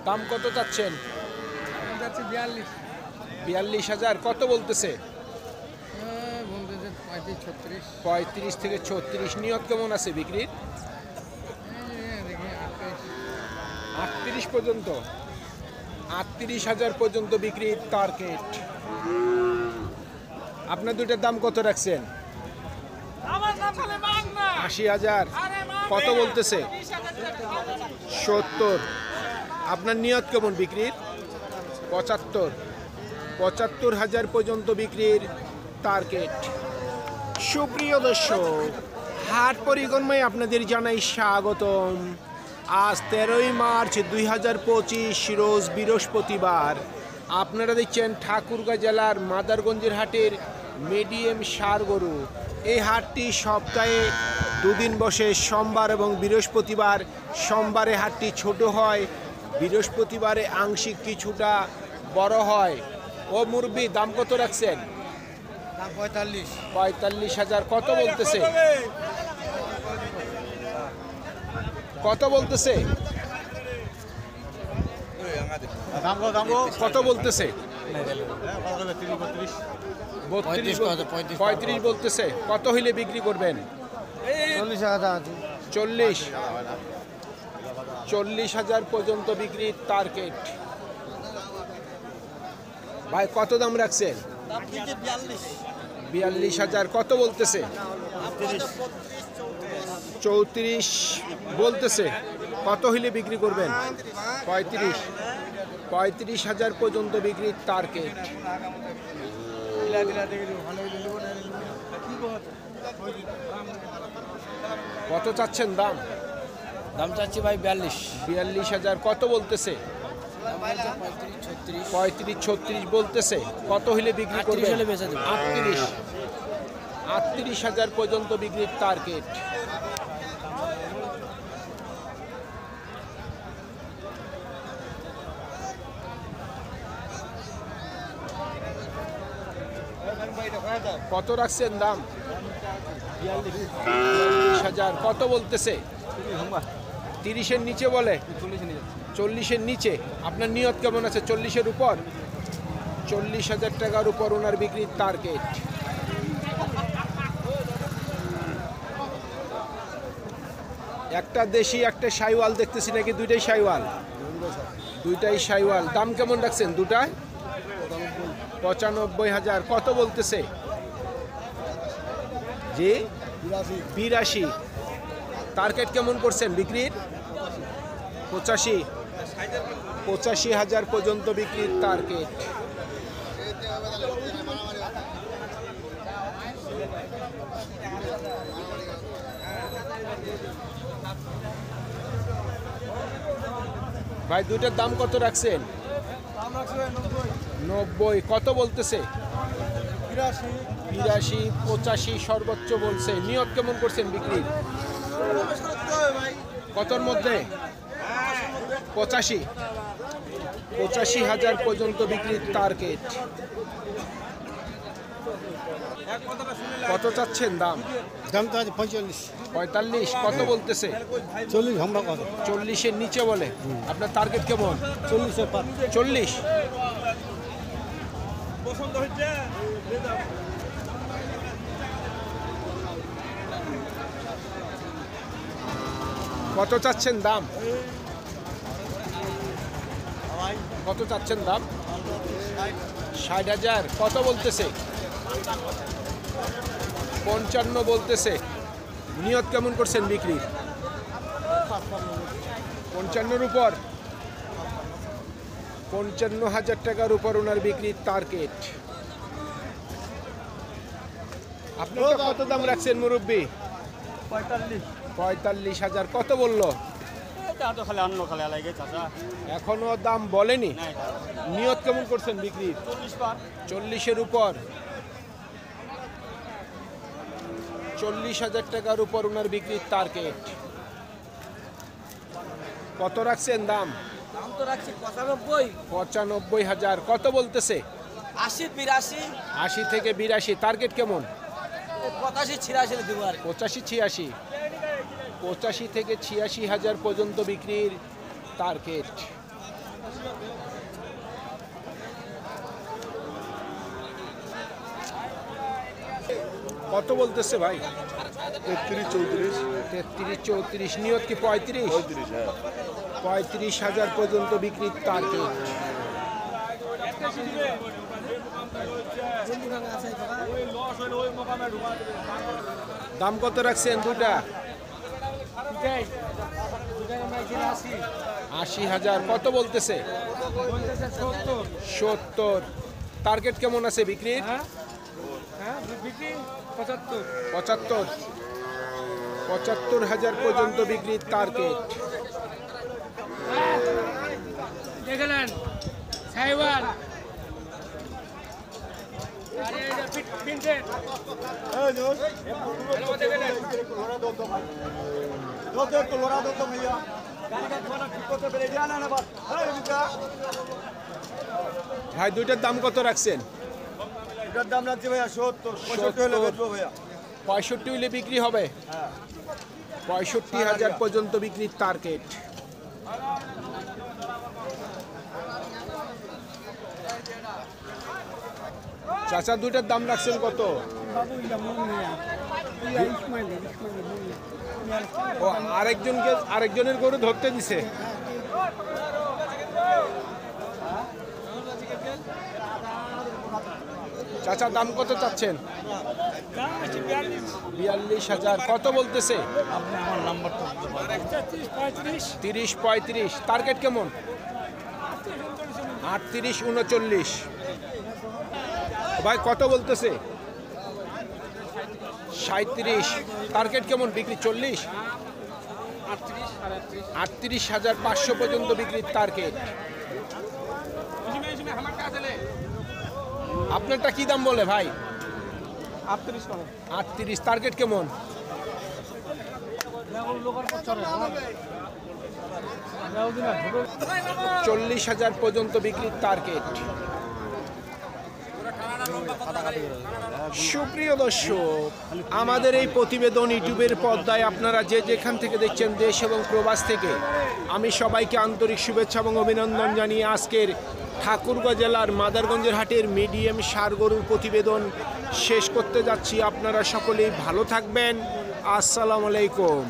দাম কত চাচ্ছেন? 42,000। কত বলতেছে? 35 থেকে 36। নিয়ত কেমন আছে বিক্রির? 38 পর্যন্ত। 38,000 পর্যন্ত বিক্রির টার্গেট। আপনার দুইটার দাম কত রাখছেন? 80,000। কত বলতেছে? 70। আপনার নিয়ত কেমন বিক্রির? 75,000 পর্যন্ত বিক্রির টার্গেট। সুপ্রিয় দর্শক, হাট পরিক্রমায় আপনাদের জানাই স্বাগতম। আজ 13ই মার্চ 2025, রোজ বৃহস্পতিবার। আপনারা দেখছেন ঠাকুরগাঁ জেলার মাদারগঞ্জের হাটের মিডিয়াম ষাঁড় গরু। এই হাটটি সপ্তাহে দুদিন বসে, সোমবার এবং বৃহস্পতিবার। সোমবারে হাটটি ছোট হয়, বৃহস্পতিবারে আংশিক কিছুটা বড় হয়। ও মুরব্বি, দাম কত রাখছেন? 45,000। কত বলতেছে? কত বলতেছে? কত বলতেছে? 35 বলতেছে। কত হইলে বিক্রি করবেন? 40,000 পর্যন্ত বিক্রির টার্গেট। ভাই কত দাম রাখছেন? 42,000। কত বলতেছে? 34 বলতেছে। কত হইলে বিক্রি করবেন? 35,000 পর্যন্ত বিক্রির টার্গেট। কত চাচ্ছেন দাম? দাম চাচ্ছি ভাই 42,000। কত বলতেছে? 35-36 বলতেছে। কত হইলে বিক্রি করবেন? 38,000 পর্যন্ত বিক্রির টার্গেট। কত রাখছেন দাম? 42,000। কত বলতেছে? 30-এর নিচে বলে। 40-এর নিচে। আপনার নিয়ত কেমন আছে? 40-এর উপর। 40,000 টাকার উপর ওনার বিক্রির টার্গেট। একটা দেশি, একটা শাইওয়াল দেখতেছি নাকি? দুইটাই শাইওয়াল? দুইটাই শাইওয়াল। দাম কেমন রাখছেন দুটায়? 95,000। কত বলতেছে? জি 82। টার্গেট কেমন করছেন বিক্রির? 85,000 পর্যন্ত বিক্রির টার্গেট। ভাই দুইটার দাম কত রাখছেন? 90। কত বলতেছে? 82, 85 সর্বোচ্চ বলছে। নিয়ত কেমন করছেন বিক্রির? কতর মধ্যে? 85,000 পর্যন্ত বিক্রির টার্গেট। কত চাচ্ছেন দাম? দাম তো আছে 45। কত বলতেছে? 40 আমরা কত? 40-এর নিচে বলে। আপনার টার্গেট কেমন? 40-এর পার। 40। কত চাচ্ছেন দাম? কত চাচ্ছেন দাম? 60,000। কত বলতেছে? 55 বলতেছে। নিয়ত কেমন করছেন বিক্রি? 55-এর উপর। 55,000 টাকার উপর ওনার বিক্রির টার্গেট। আপনার কত দাম রাখছেন মুরব্বী? 45,000। কত বললো? এখনো দাম বলেনি। নিয়ত কেমন করছেন বিক্রির? 40-এর উপর। 40,000 টাকার উপর ওনার বিক্রির টার্গেট। কত রাখছেন দাম? দাম তো রাখছি 95,000। কত বলতেছে? 80-82। 80 থেকে 82। টার্গেট কেমন? 85-86 দিব আর 85-86। 85 থেকে 86,000 পর্যন্ত বিক্রির টার্গেট। কত বলতেছে ভাই? 33 33 34, নিয়ত কি 35? 35,000 পর্যন্ত বিক্রির টার্গেট। দাম কত রাখছেন দুটা? 80,000। কত বলতেছে? 70। টার্গেট কেমন আছে বিক্রির? 75,000 পর্যন্ত বিক্রির টার্গেট। দেখলেন সাইওয়াল ভাই দুইটার দাম কত রাখছেন? এটার দাম রাখছি ভাইয়া 70 65 হলে বেচবো ভাইয়া। 65 হলে বিক্রি হবে। 65,000 পর্যন্ত বিক্রির টার্গেট। চাচা দুইটার দাম রাখছেন কত? ও আরেকজনের গরু ধরতে দিছে। চাচা দাম কত চাচ্ছেন? 42,000। কত বলতেছে? 30 35। টার্গেট কেমন? 38 39। ভাই কত বলতেছে? 37। টার্গেট কেমন বিক্রি? 40 38,500 পর্যন্ত বিক্রির টার্গেট। আপনারটা কি দাম বলে ভাই? 38। টার্গেট কেমন? 40,000 পর্যন্ত বিক্রির টার্গেট। সুপ্রিয় দর্শক, আমাদের এই প্রতিবেদন ইউটিউবের পর্দায় আপনারা যে যেখান থেকে দেখছেন, দেশ এবং প্রবাস থেকে, আমি সবাইকে আন্তরিক শুভেচ্ছা এবং অভিনন্দন জানিয়ে আজকের ঠাকুরগাঁও জেলার মাদারগঞ্জের হাটের মিডিয়াম ষাঁড় গরুর প্রতিবেদন শেষ করতে যাচ্ছি। আপনারা সকলেই ভালো থাকবেন। আসসালামু আলাইকুম।